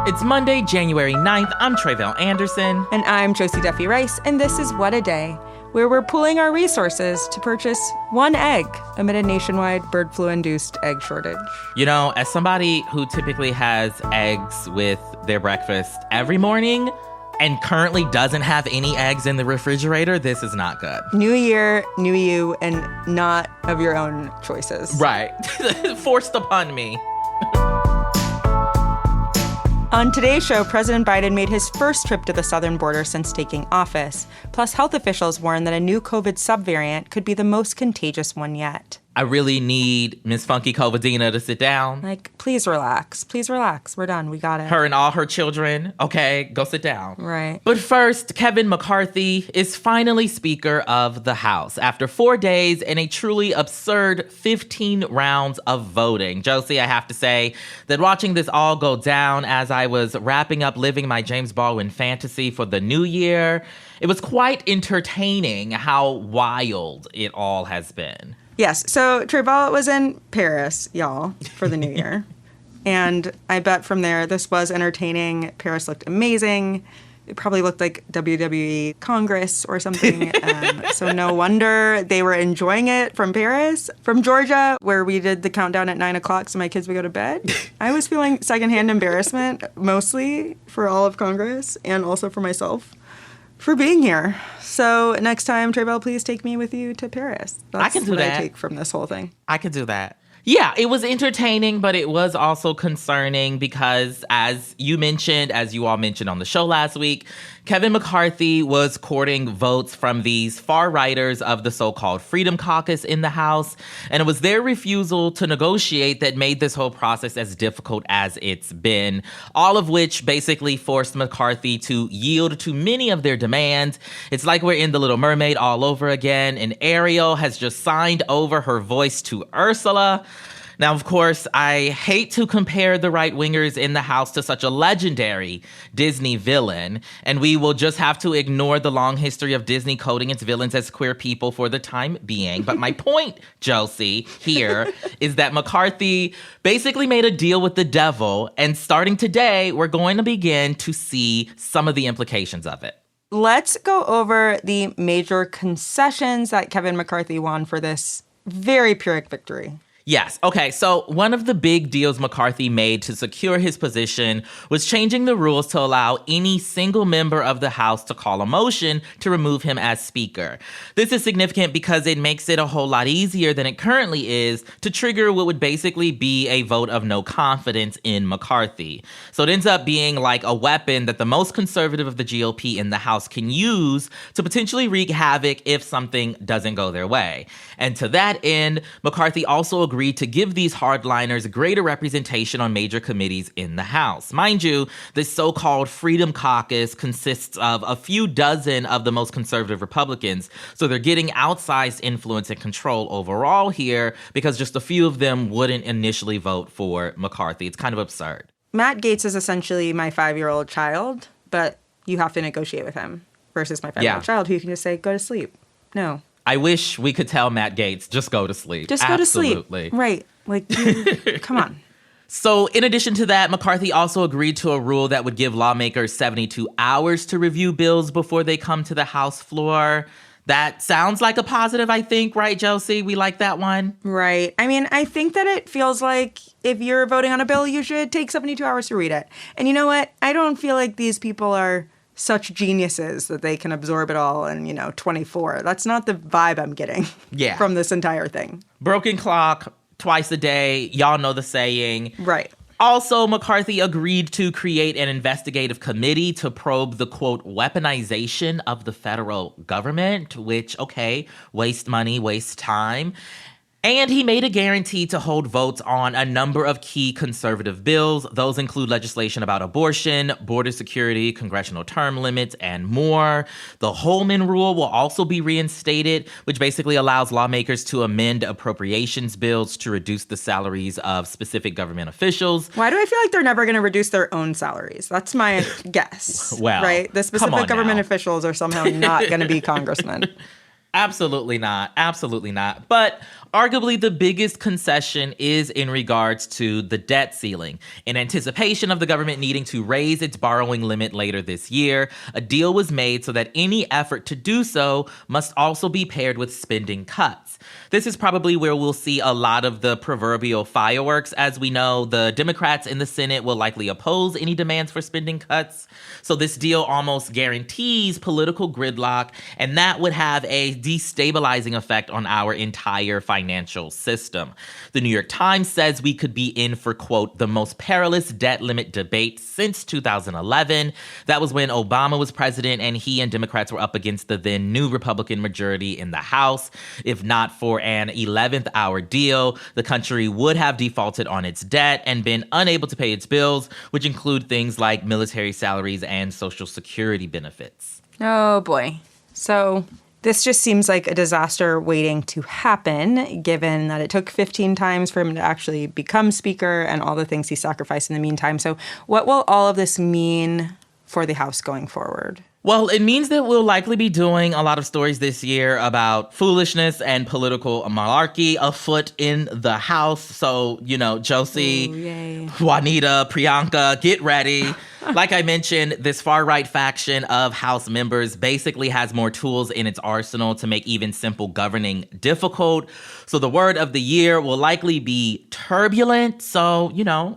It's Monday, January 9th. I'm Tre'vell Anderson. And I'm Josie Duffy Rice, and this is What a Day, where we're pooling our resources to purchase one egg amid a nationwide bird flu-induced egg shortage. You know, as somebody who typically has eggs with their breakfast every morning and currently doesn't have any eggs in the refrigerator, this is not good. New year, new you, and not of your own choices. Right. Forced upon me. On today's show, President Biden made his first trip to the southern border since taking office. Plus, health officials warn that a new COVID subvariant could be the most contagious one yet. I really need Miss Funky Covidina to sit down. Like, please relax. Please relax. We're done. We got it. Her and all her children. Okay, go sit down. Right. But first, Kevin McCarthy is finally Speaker of the House after 4 days and a truly absurd 15 rounds of voting. Josie, I have to say that watching this all go down as I was wrapping up living my James Baldwin fantasy for the new year, it was quite entertaining how wild it all has been. Yes. So Tre'vell was in Paris, y'all, for the new year. And I bet from there, this was entertaining. Paris looked amazing. It probably looked like WWE Congress or something. So no wonder they were enjoying it from Paris. From Georgia, where we did the countdown at 9 o'clock so my kids would go to bed, I was feeling secondhand embarrassment, mostly for all of Congress and also for myself for being here. So next time, Tre'vell, please take me with you to Paris. That's I can do what that. I take from this whole thing. I could do that. Yeah, it was entertaining, but it was also concerning because, as you all mentioned on the show last week, Kevin McCarthy was courting votes from these far-righters of the so-called Freedom Caucus in the House, and it was their refusal to negotiate that made this whole process as difficult as it's been, all of which basically forced McCarthy to yield to many of their demands. It's like we're in The Little Mermaid all over again, and Ariel has just signed over her voice to Ursula. Now, of course, I hate to compare the right-wingers in the House to such a legendary Disney villain, and we will just have to ignore the long history of Disney coding its villains as queer people for the time being. But my point, Josie, here is that McCarthy basically made a deal with the devil, and starting today, we're going to begin to see some of the implications of it. Let's go over the major concessions that Kevin McCarthy won for this very Pyrrhic victory. Yes. Okay. So one of the big deals McCarthy made to secure his position was changing the rules to allow any single member of the House to call a motion to remove him as Speaker. This is significant because it makes it a whole lot easier than it currently is to trigger what would basically be a vote of no confidence in McCarthy. So it ends up being like a weapon that the most conservative of the GOP in the House can use to potentially wreak havoc if something doesn't go their way. And to that end, McCarthy also agreed to give these hardliners greater representation on major committees in the House. Mind you, this so-called Freedom Caucus consists of a few dozen of the most conservative Republicans, so they're getting outsized influence and control overall here because just a few of them wouldn't initially vote for McCarthy. It's kind of absurd. Matt Gaetz is essentially my 5-year-old child, but you have to negotiate with him versus my 5-year-old child who you can just say, go to sleep. No. I wish we could tell Matt Gaetz, just go to sleep. Just go to sleep. Right. Like, come on. So in addition to that, McCarthy also agreed to a rule that would give lawmakers 72 hours to review bills before they come to the House floor. That sounds like a positive, I think, right, Josie? We like that one? Right. I mean, I think that it feels like if you're voting on a bill, you should take 72 hours to read it. And you know what? I don't feel like these people are such geniuses that they can absorb it all in, 24. That's not the vibe I'm getting from this entire thing. Broken clock, twice a day. Y'all know the saying. Right. Also, McCarthy agreed to create an investigative committee to probe the, quote, weaponization of the federal government, which, okay, waste money, waste time. And he made a guarantee to hold votes on a number of key conservative bills. Those include legislation about abortion, border security, congressional term limits, and more. The Holman Rule will also be reinstated, which basically allows lawmakers to amend appropriations bills to reduce the salaries of specific government officials. Why do I feel like they're never going to reduce their own salaries? That's my guess. Well, right? The specific government officials are somehow not going to be congressmen. Absolutely not. Absolutely not. But Arguably, the biggest concession is in regards to the debt ceiling. In anticipation of the government needing to raise its borrowing limit later this year, a deal was made so that any effort to do so must also be paired with spending cuts. This is probably where we'll see a lot of the proverbial fireworks. As we know, the Democrats in the Senate will likely oppose any demands for spending cuts. So this deal almost guarantees political gridlock, and that would have a destabilizing effect on our entire financial system. The New York Times says we could be in for, quote, the most perilous debt limit debate since 2011. That was when Obama was president and he and Democrats were up against the then new Republican majority in the House. If not for an 11th hour deal, the country would have defaulted on its debt and been unable to pay its bills, which include things like military salaries and Social Security benefits. Oh, boy. So this just seems like a disaster waiting to happen, given that it took 15 times for him to actually become speaker and all the things he sacrificed in the meantime. So what will all of this mean for the House going forward? Well, it means that we'll likely be doing a lot of stories this year about foolishness and political malarkey afoot in the House. So, Josie, Juanita, Priyanka, get ready. Like I mentioned, this far-right faction of House members basically has more tools in its arsenal to make even simple governing difficult. So the word of the year will likely be turbulent. So,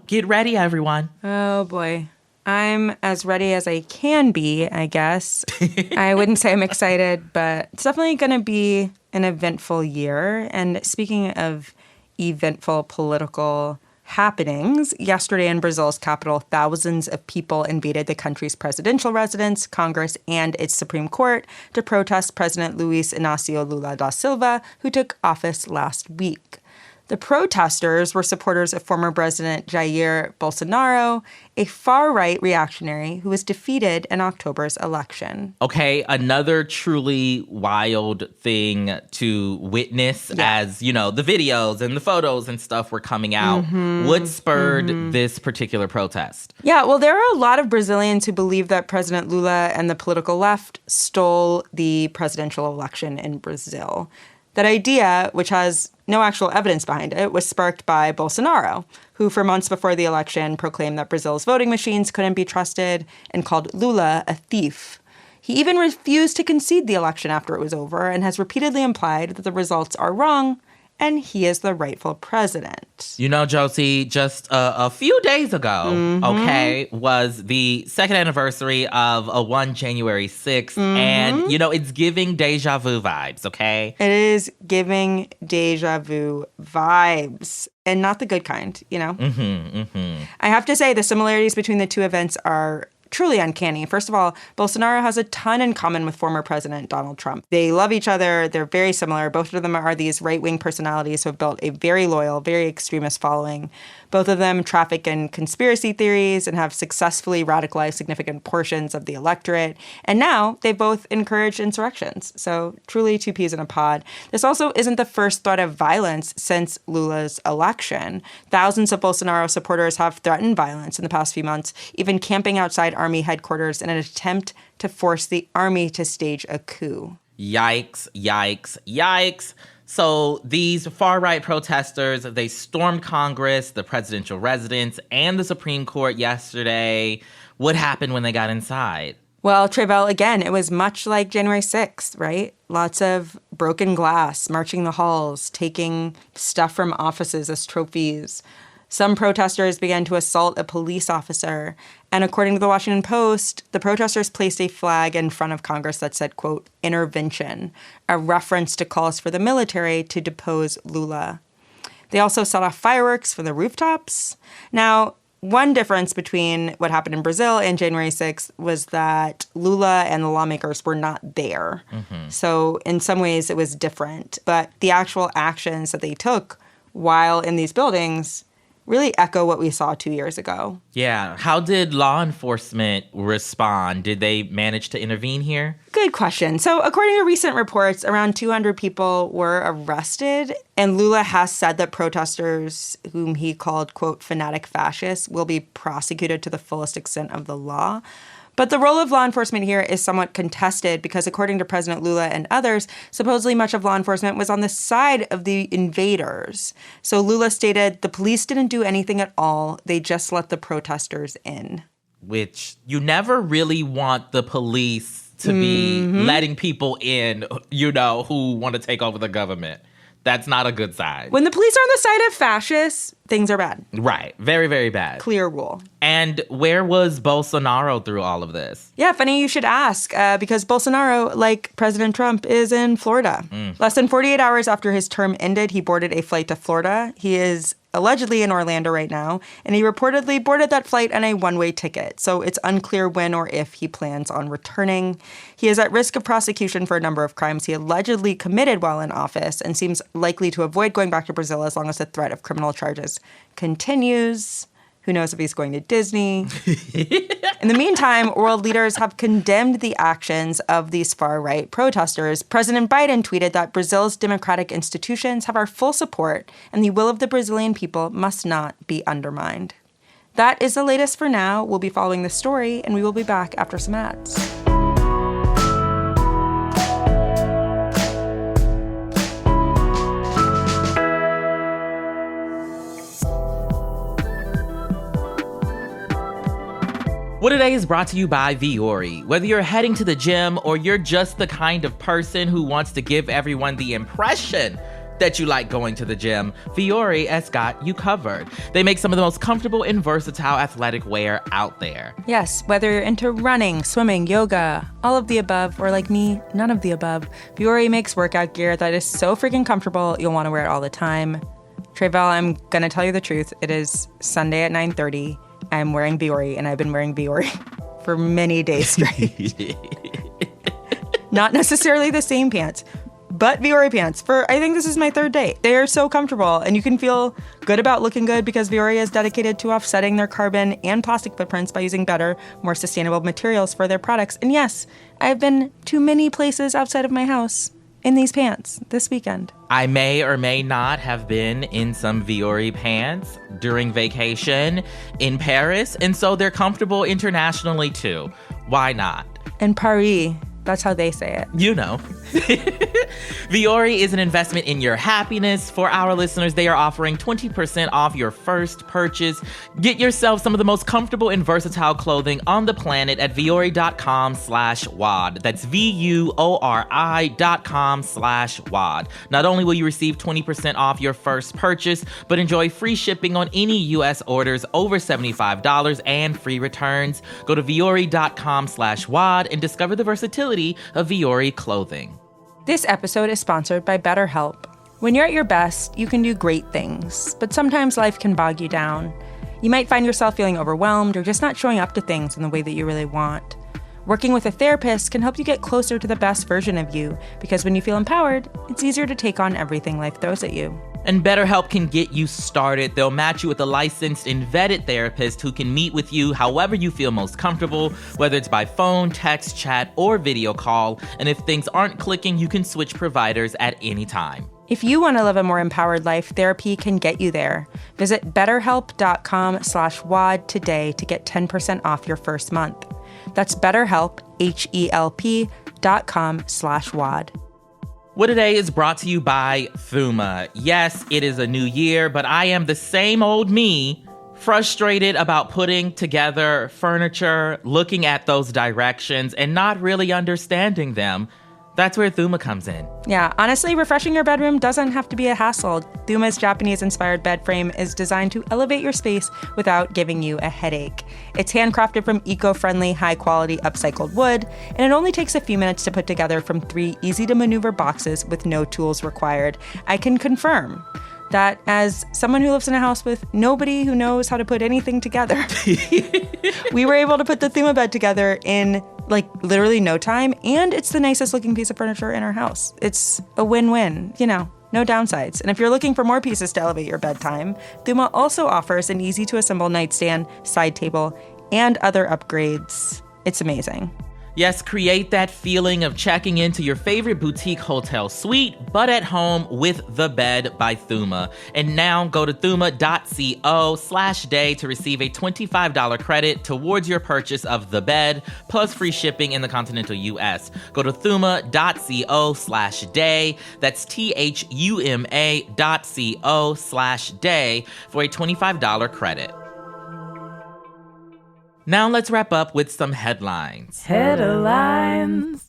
get ready, everyone. Oh, boy. I'm as ready as I can be, I guess. I wouldn't say I'm excited, but it's definitely going to be an eventful year. And speaking of eventful political happenings, yesterday in Brazil's capital, thousands of people invaded the country's presidential residence, Congress, and its Supreme Court to protest President Luiz Inácio Lula da Silva, who took office last week. The protesters were supporters of former President Jair Bolsonaro, a far-right reactionary who was defeated in October's election. Okay, another truly wild thing to witness as, the videos and the photos and stuff were coming out. What spurred this particular protest? Yeah, well, there are a lot of Brazilians who believe that President Lula and the political left stole the presidential election in Brazil. That idea, which has no actual evidence behind it, was sparked by Bolsonaro, who for months before the election proclaimed that Brazil's voting machines couldn't be trusted and called Lula a thief. He even refused to concede the election after it was over and has repeatedly implied that the results are wrong and he is the rightful president. Josie, just a few days ago, was the second anniversary of one January 6th. And, it's giving deja vu vibes, okay? It is giving deja vu vibes. And not the good kind, I have to say the similarities between the two events are truly uncanny. First of all, Bolsonaro has a ton in common with former President Donald Trump. They love each other. They're very similar. Both of them are these right-wing personalities who have built a very loyal, very extremist following. Both of them traffic in conspiracy theories and have successfully radicalized significant portions of the electorate. And now they've both encouraged insurrections. So truly two peas in a pod. This also isn't the first threat of violence since Lula's election. Thousands of Bolsonaro supporters have threatened violence in the past few months, even camping outside army headquarters in an attempt to force the army to stage a coup. Yikes, yikes, yikes. So these far-right protesters, they stormed Congress, the presidential residence, and the Supreme Court yesterday. What happened when they got inside? Well, Tre'vell, again, it was much like January 6th, right? Lots of broken glass, marching the halls, taking stuff from offices as trophies. Some protesters began to assault a police officer. And according to the Washington Post, the protesters placed a flag in front of Congress that said, quote, intervention, a reference to calls for the military to depose Lula. They also set off fireworks from the rooftops. Now, one difference between what happened in Brazil and January 6th was that Lula and the lawmakers were not there. So in some ways it was different. But the actual actions that they took while in these buildings really echo what we saw 2 years ago. Yeah. How did law enforcement respond? Did they manage to intervene here? Good question. So according to recent reports, around 200 people were arrested. And Lula has said that protesters, whom he called, quote, fanatic fascists, will be prosecuted to the fullest extent of the law. But the role of law enforcement here is somewhat contested because according to President Lula and others, supposedly much of law enforcement was on the side of the invaders. So Lula stated the police didn't do anything at all. They just let the protesters in. Which you never really want the police to be letting people in, who want to take over the government. That's not a good sign. When the police are on the side of fascists, things are bad. Right. Very, very bad. Clear rule. And where was Bolsonaro through all of this? Yeah, funny you should ask, because Bolsonaro, like President Trump, is in Florida. Less than 48 hours after his term ended, he boarded a flight to Florida. He is allegedly in Orlando right now, and he reportedly boarded that flight on a one-way ticket. So it's unclear when or if he plans on returning. He is at risk of prosecution for a number of crimes he allegedly committed while in office and seems likely to avoid going back to Brazil as long as the threat of criminal charges continues. Who knows if he's going to Disney? In the meantime, world leaders have condemned the actions of these far-right protesters. President Biden tweeted that Brazil's democratic institutions have our full support and the will of the Brazilian people must not be undermined. That is the latest for now. We'll be following the story, and we will be back after some ads. What Today is brought to you by Vuori. Whether you're heading to the gym or you're just the kind of person who wants to give everyone the impression that you like going to the gym, Vuori has got you covered. They make some of the most comfortable and versatile athletic wear out there. Yes, whether you're into running, swimming, yoga, all of the above, or like me, none of the above, Vuori makes workout gear that is so freaking comfortable, you'll want to wear it all the time. Tre'vell, I'm gonna tell you the truth. It is Sunday at 9:30. I'm wearing Vuori, and I've been wearing Vuori for many days straight. Not necessarily the same pants, but Vuori pants. I think this is my third day. They are so comfortable, and you can feel good about looking good because Vuori is dedicated to offsetting their carbon and plastic footprints by using better, more sustainable materials for their products. And yes, I've been to many places outside of my house in these pants this weekend. I may or may not have been in some Vuori pants during vacation in Paris, and so they're comfortable internationally too. Why not? In Paris, that's how they say it. You know. Vuori is an investment in your happiness. For our listeners, they are offering 20% off your first purchase. Get yourself some of the most comfortable and versatile clothing on the planet at vuori.com/WOD. That's VUORI.com/WOD. Not only will you receive 20% off your first purchase, but enjoy free shipping on any U.S. orders over $75 and free returns. Go to vuori.com/WOD and discover the versatility of Vuori clothing. This episode is sponsored by BetterHelp. When you're at your best, you can do great things, but sometimes life can bog you down. You might find yourself feeling overwhelmed or just not showing up to things in the way that you really want. Working with a therapist can help you get closer to the best version of you, because when you feel empowered, it's easier to take on everything life throws at you. And BetterHelp can get you started. They'll match you with a licensed and vetted therapist who can meet with you however you feel most comfortable, whether it's by phone, text, chat, or video call. And if things aren't clicking, you can switch providers at any time. If you want to live a more empowered life, therapy can get you there. Visit betterhelp.com/WOD today to get 10% off your first month. That's BetterHelp, HELP.com/WOD. What Today is brought to you by Thuma. Yes, it is a new year, but I am the same old me, frustrated about putting together furniture, looking at those directions, and not really understanding them. That's where Thuma comes in. Yeah, honestly, refreshing your bedroom doesn't have to be a hassle. Thuma's Japanese-inspired bed frame is designed to elevate your space without giving you a headache. It's handcrafted from eco-friendly, high-quality, upcycled wood, and it only takes a few minutes to put together from 3 easy-to-maneuver boxes with no tools required. I can confirm that as someone who lives in a house with nobody who knows how to put anything together, we were able to put the Thuma bed together in literally no time, and it's the nicest looking piece of furniture in our house. It's a win-win, no downsides. And if you're looking for more pieces to elevate your bedtime, Thuma also offers an easy to assemble nightstand, side table, and other upgrades. It's amazing. Yes, create that feeling of checking into your favorite boutique hotel suite, but at home with The Bed by Thuma. And now go to thuma.co/day to receive a $25 credit towards your purchase of The Bed, plus free shipping in the continental U.S. Go to thuma.co/day. That's THUMA.co/day for a $25 credit. Now let's wrap up with some headlines. Headlines.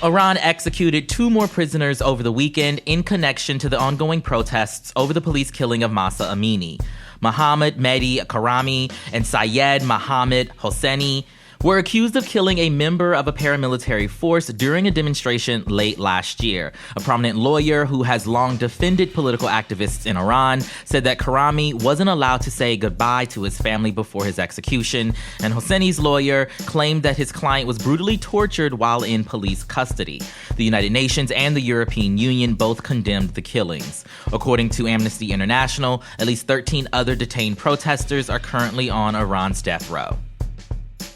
Iran executed 2 more prisoners over the weekend in connection to the ongoing protests over the police killing of Mahsa Amini. Mohammad Mehdi Karami and Syed Mohammad Hosseini were accused of killing a member of a paramilitary force during a demonstration late last year. A prominent lawyer who has long defended political activists in Iran said that Karami wasn't allowed to say goodbye to his family before his execution, and Hosseini's lawyer claimed that his client was brutally tortured while in police custody. The United Nations and the European Union both condemned the killings. According to Amnesty International, at least 13 other detained protesters are currently on Iran's death row.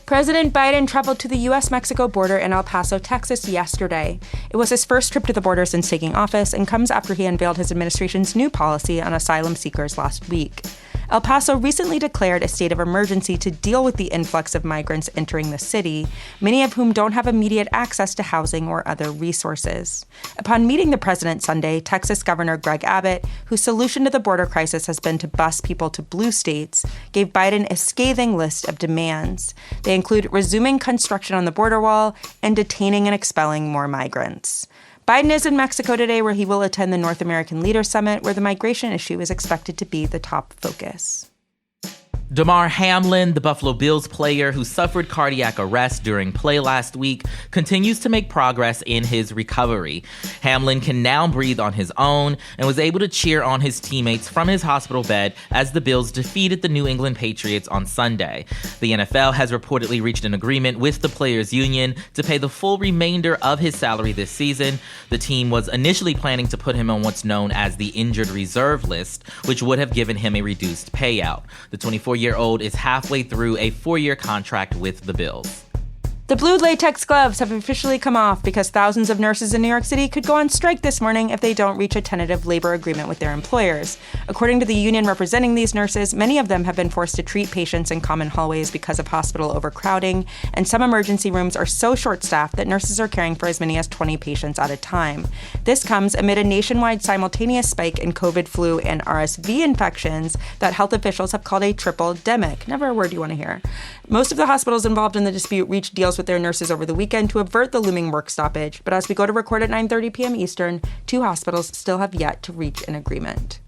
President Biden traveled to the U.S. Mexico border in El Paso, Texas yesterday. It was his first trip to the border since taking office and comes after he unveiled his administration's new policy on asylum seekers last week. El Paso recently declared a state of emergency to deal with the influx of migrants entering the city, many of whom don't have immediate access to housing or other resources. Upon meeting the president Sunday, Texas Governor Greg Abbott, whose solution to the border crisis has been to bus people to blue states, gave Biden a scathing list of demands. They include resuming construction on the border wall and detaining and expelling more migrants. Biden is in Mexico today, where he will attend the North American Leaders Summit, where the migration issue is expected to be the top focus. Damar Hamlin, the Buffalo Bills player who suffered cardiac arrest during play last week, continues to make progress in his recovery. Hamlin can now breathe on his own and was able to cheer on his teammates from his hospital bed as the Bills defeated the New England Patriots on Sunday. The NFL has reportedly reached an agreement with the players' union to pay the full remainder of his salary this season. The team was initially planning to put him on what's known as the injured reserve list, which would have given him a reduced payout. The 24-year-old is halfway through a 4-year contract with the Bills. The blue latex gloves have officially come off because thousands of nurses in New York City could go on strike this morning if they don't reach a tentative labor agreement with their employers. According to the union representing these nurses, many of them have been forced to treat patients in common hallways because of hospital overcrowding, and some emergency rooms are so short-staffed that nurses are caring for as many as 20 patients at a time. This comes amid a nationwide simultaneous spike in COVID, flu, and RSV infections that health officials have called a triple-demic. Never a word you want to hear. Most of the hospitals involved in the dispute reached deals with their nurses over the weekend to avert the looming work stoppage, but as we go to record at 9:30 p.m. Eastern, 2 hospitals still have yet to reach an agreement.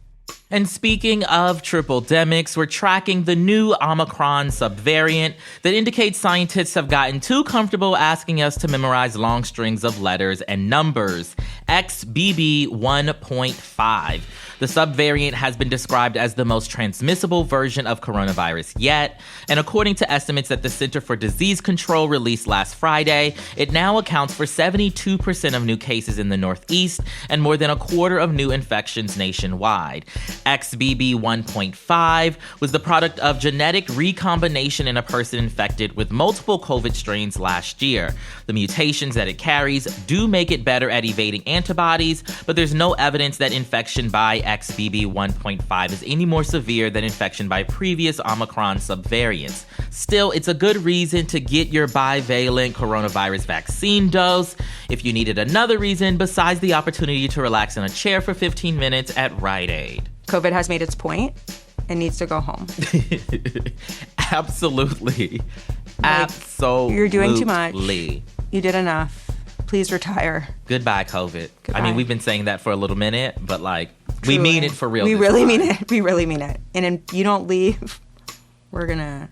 And speaking of triple-demics, we're tracking the new Omicron subvariant that indicates scientists have gotten too comfortable asking us to memorize long strings of letters and numbers. XBB 1.5. The subvariant has been described as the most transmissible version of coronavirus yet, and according to estimates that the Center for Disease Control released last Friday, it now accounts for 72% of new cases in the Northeast and more than a quarter of new infections nationwide. XBB 1.5 was the product of genetic recombination in a person infected with multiple COVID strains last year. The mutations that it carries do make it better at evading antibodies, but there's no evidence that infection by XBB 1.5 is any more severe than infection by previous Omicron subvariants. Still, it's a good reason to get your bivalent coronavirus vaccine dose if you needed another reason besides the opportunity to relax in a chair for 15 minutes at Rite Aid. COVID has made its point and needs to go home. Absolutely. Absolutely. You're doing too much. You did enough. Please retire. Goodbye, COVID. Goodbye. I mean, we've been saying that for a little minute, but Truly. We mean it for real. We really mean it. We really mean it. And if you don't leave, I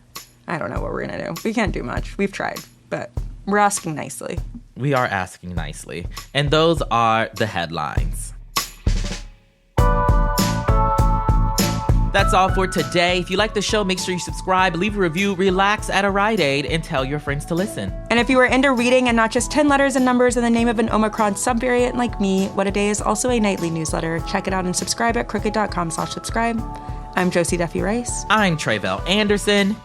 don't know what we're going to do. We can't do much. We've tried, but we're asking nicely. We are asking nicely. And those are the headlines. That's all for today. If you like the show, make sure you subscribe, leave a review, relax at a Rite Aid, and tell your friends to listen. And if you are into reading and not just 10 letters and numbers in the name of an Omicron subvariant like me, What a Day is also a nightly newsletter. Check it out and subscribe at crooked.com/subscribe. I'm Josie Duffy Rice. I'm Tre'vell Anderson.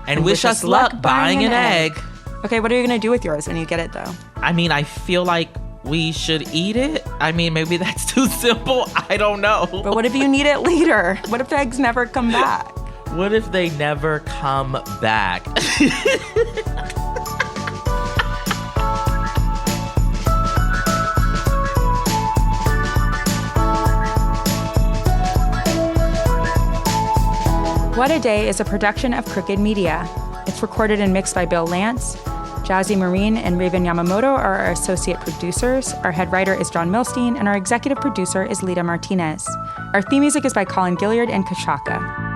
And wish us luck buying an egg. Okay, what are you going to do with yours when you get it, though? I mean, I feel like we should eat it. I mean, maybe that's too simple. I don't know. But what if you need it later? What if the eggs never come back? What if they never come back? What a Day is a production of Crooked Media. It's recorded and mixed by Bill Lance. Jazzy Marine and Raven Yamamoto are our associate producers. Our head writer is John Milstein, and our executive producer is Lita Martinez. Our theme music is by Colin Gilliard and Kashaka.